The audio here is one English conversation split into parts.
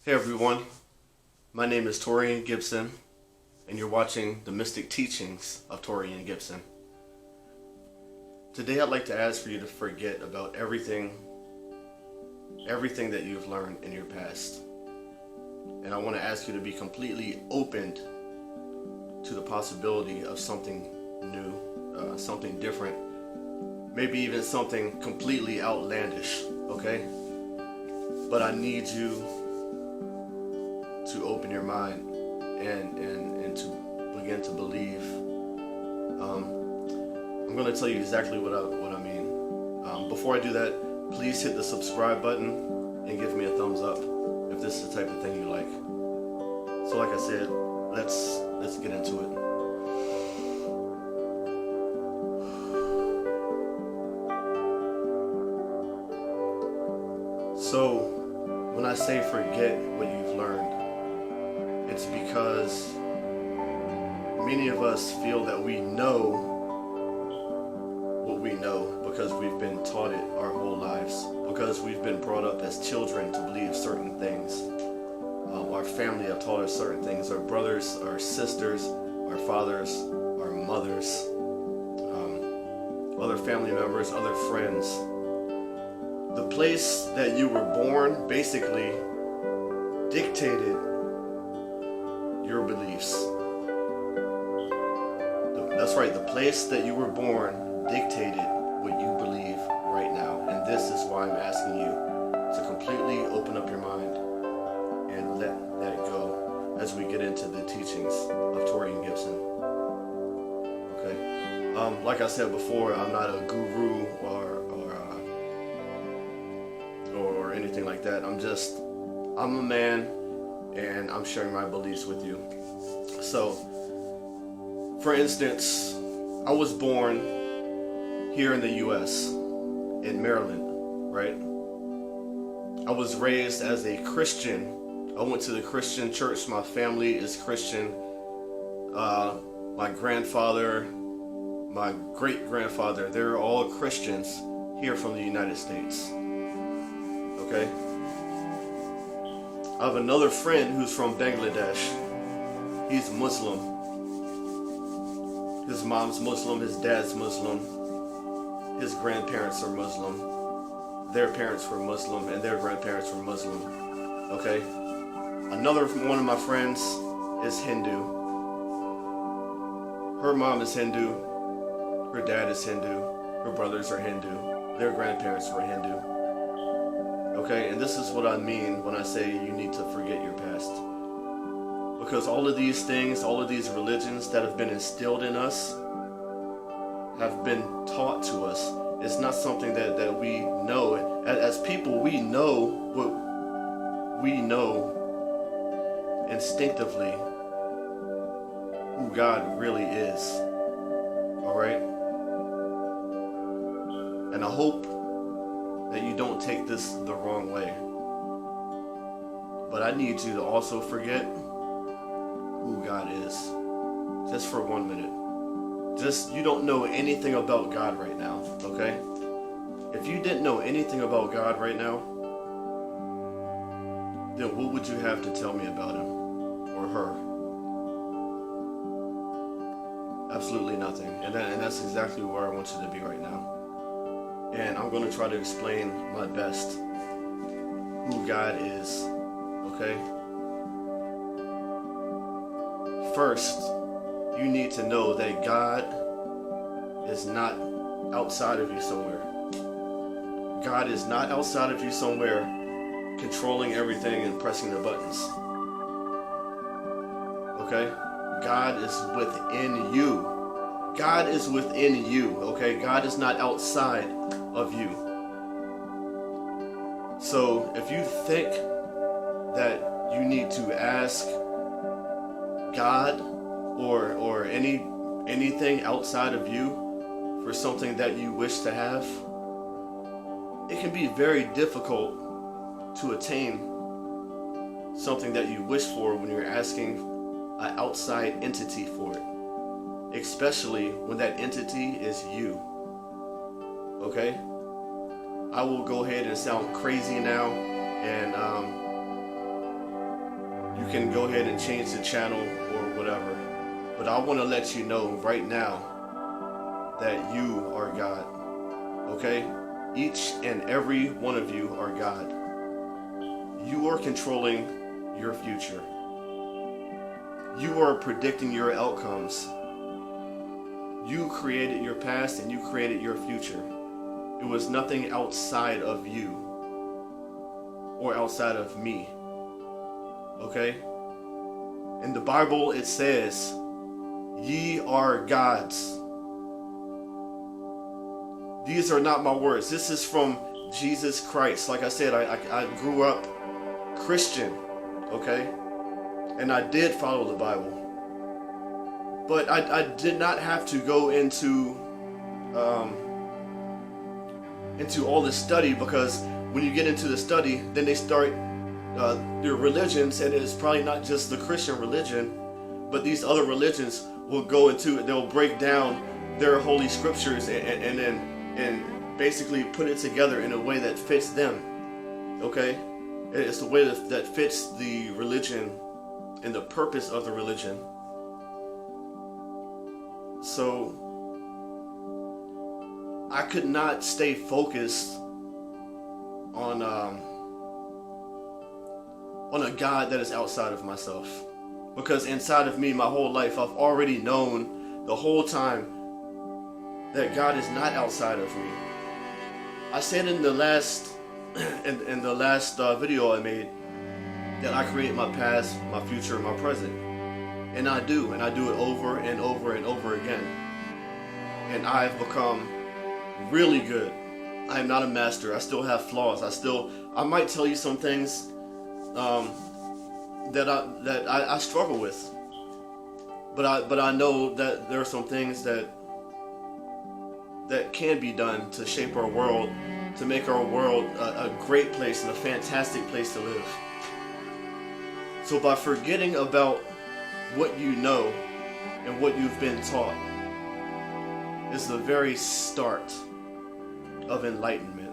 Hey everyone, my name is Taurean Gibson, and you're watching the Mystic Teachings of Taurean Gibson. Today I'd like to ask for you to forget about everything that you've learned in your past. And I want to ask you to be completely opened to the possibility of something new, something different, maybe even something completely outlandish, okay? But I need you to open your mind and to begin to believe. I'm going to tell you exactly what I mean. Before I do that, please hit the subscribe button and give me a thumbs up if this is the type of thing you like. So like I said, let's get into it. So when I say forget what you've learned, it's because many of us feel that we know what we know because we've been taught it our whole lives, because we've been brought up as children to believe certain things. Our family have taught us certain things, our brothers, our sisters, our fathers, our mothers, other family members, other friends. The place that you were born basically dictated your beliefs. That's right, the place that you were born dictated what you believe right now. And this is why I'm asking you to completely open up your mind and let that go as we get into the teachings of Taurean Gibson. Okay? Like I said before, I'm not a guru or anything like that. I'm a man, and I'm sharing my beliefs with you. So, for instance, I was born here in the U.S., in Maryland, right? I was raised as a Christian. I went to the Christian church. My family is Christian. My grandfather, my great-grandfather, they're all Christians here from the United States. Okay? I have another friend who's from Bangladesh. He's Muslim. His mom's Muslim, his dad's Muslim. His grandparents are Muslim. Their parents were Muslim, and their grandparents were Muslim. Okay? Another one of my friends is Hindu. Her mom is Hindu. Her dad is Hindu. Her brothers are Hindu. Their grandparents were Hindu. Okay, and this is what I mean when I say you need to forget your past. Because all of these things, all of these religions that have been instilled in us, have been taught to us. It's not something that we know. As people, we know what we know instinctively who God really is. Alright? And I hope that you don't take this the wrong way. But I need you to also forget who God is. Just for 1 minute. You don't know anything about God right now, okay? If you didn't know anything about God right now, then what would you have to tell me about him or her? Absolutely nothing. And that's exactly where I want you to be right now. And I'm going to try to explain my best who God is, okay? First, you need to know that God is not outside of you somewhere. God is not outside of you somewhere controlling everything and pressing the buttons. Okay? God is within you. God is within you, okay? God is not outside of you. So if you think that you need to ask God or anything outside of you for something that you wish to have, it can be very difficult to attain something that you wish for when you're asking an outside entity for it, especially when that entity is you. Okay? I will go ahead and sound crazy now and can go ahead and change the channel or whatever. But I want to let you know right now that you are God. Okay? Each and every one of you are God. You are controlling your future. You are predicting your outcomes. You created your past and you created your future. It was nothing outside of you or outside of me. Okay? In the Bible it says, ye are gods. These are not my words. This is from Jesus Christ. Like I said, I grew up Christian, okay? And I did follow the Bible. But I did not have to go into all this study, because when you get into the study, then they start their religions, and it's probably not just the Christian religion, but these other religions will go into it. They'll break down their holy scriptures and basically put it together in a way that fits them. Okay? It's the way that fits the religion and the purpose of the religion. So I could not stay focused on a God that is outside of myself, because inside of me, my whole life, I've already known the whole time that God is not outside of me. I said in the last video I made that I create my past, my future, and my present. And I do it over and over and over again. And I've become really good. I am not a master. I still have flaws. I might tell you some things that I struggle with. But I know that there are some things that can be done to shape our world, to make our world a great place and a fantastic place to live. So by forgetting about what you know and what you've been taught is the very start of enlightenment.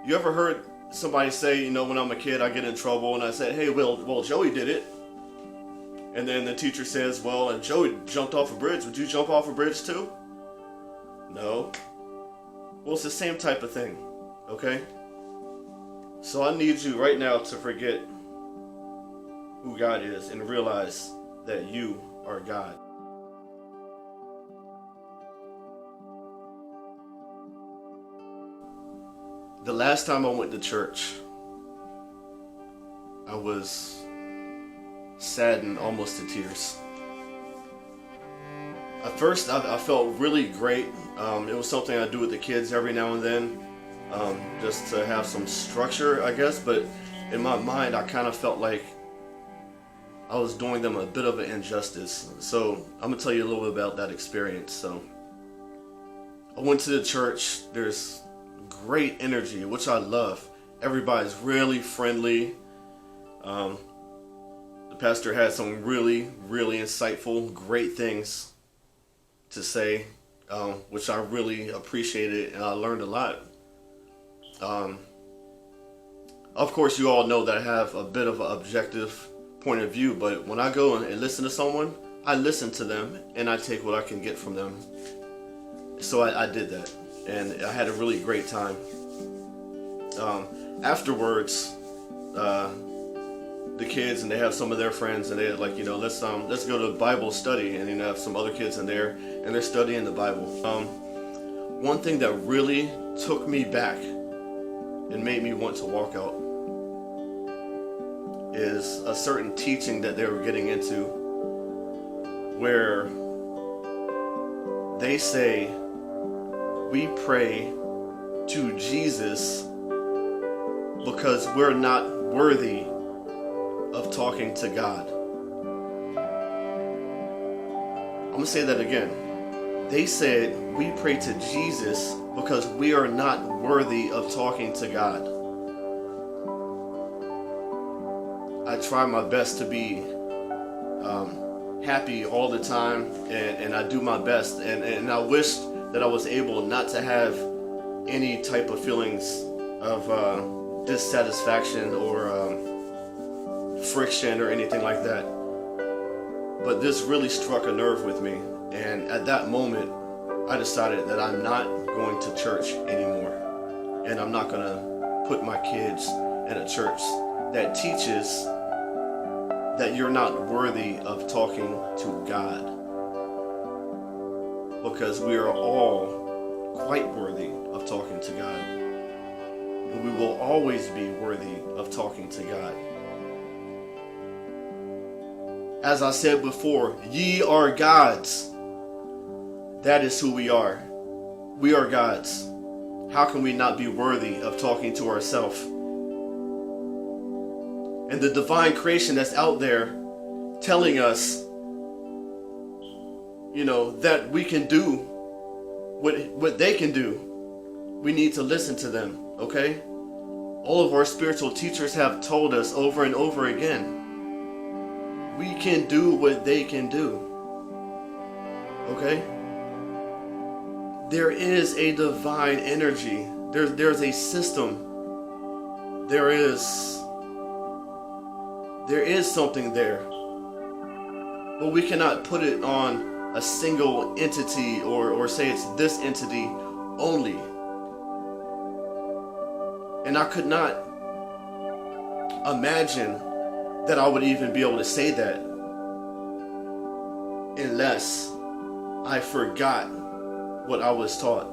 You ever heard somebody say, when I'm a kid, I get in trouble and I said, hey, well, Joey did it. And then the teacher says, well, and Joey jumped off a bridge. Would you jump off a bridge too? No. Well, it's the same type of thing, okay? So I need you right now to forget who God is and realize that you are God. The last time I went to church, I was saddened almost to tears. At first, I felt really great. It was something I do with the kids every now and then, just to have some structure, I guess. But in my mind, I kind of felt like I was doing them a bit of an injustice. So I'm gonna tell you a little bit about that experience. So I went to the church. There's great energy, which I love. Everybody's really friendly. The pastor had some really, really insightful, great things to say, which I really appreciated, and I learned a lot. Of course, you all know that I have a bit of an objective point of view, but when I go and listen to someone, I listen to them and I take what I can get from them. So I did that, and I had a really great time. Afterwards, the kids, and they have some of their friends, and they're like, let's go to Bible study, and have some other kids in there, and they're studying the Bible. One thing that really took me back and made me want to walk out is a certain teaching that they were getting into, where they say we pray to Jesus because we're not worthy of talking to God. I'm gonna say that again. They said we pray to Jesus because we are not worthy of talking to God. I try my best to be happy all the time, and I do my best, and I wish that I was able not to have any type of feelings of dissatisfaction or friction or anything like that. But this really struck a nerve with me. And at that moment, I decided that I'm not going to church anymore. And I'm not going to put my kids in a church that teaches that you're not worthy of talking to God. Because we are all quite worthy of talking to God. And we will always be worthy of talking to God. As I said before, ye are gods. That is who we are. We are gods. How can we not be worthy of talking to ourselves? And the divine creation that's out there telling us, that we can do what they can do. We need to listen to them, okay? All of our spiritual teachers have told us over and over again, we can do what they can do, okay? There is a divine energy. There's a system. There is something there. But we cannot put it on a single entity or say it's this entity only. And I could not imagine that I would even be able to say that unless I forgot what I was taught.